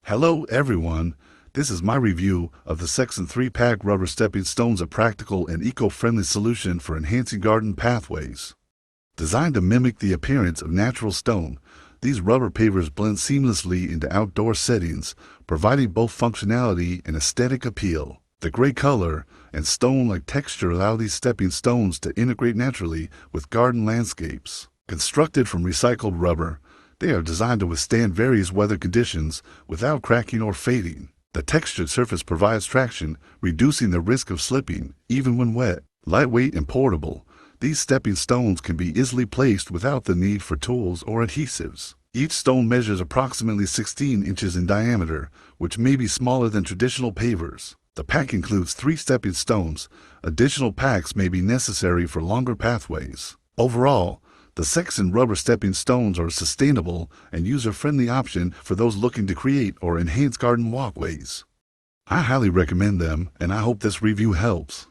Hello everyone, this is my review of the Sexton 3-pack rubber stepping stones, a practical and eco-friendly solution for enhancing garden pathways. Designed to mimic the appearance of natural stone, these rubber pavers blend seamlessly into outdoor settings, providing both functionality and aesthetic appeal. The gray color and stone-like texture allow these stepping stones to integrate naturally with garden landscapes. Constructed from recycled rubber, they are designed to withstand various weather conditions without cracking or fading. The textured surface provides traction, reducing the risk of slipping, even when wet. Lightweight and portable, these stepping stones can be easily placed without the need for tools or adhesives. Each stone measures approximately 16 inches in diameter, which may be smaller than traditional pavers. The pack includes 3 stepping stones. Additional packs may be necessary for longer pathways. Overall, the Sexton rubber stepping stones are a sustainable and user-friendly option for those looking to create or enhance garden walkways. I highly recommend them, and I hope this review helps.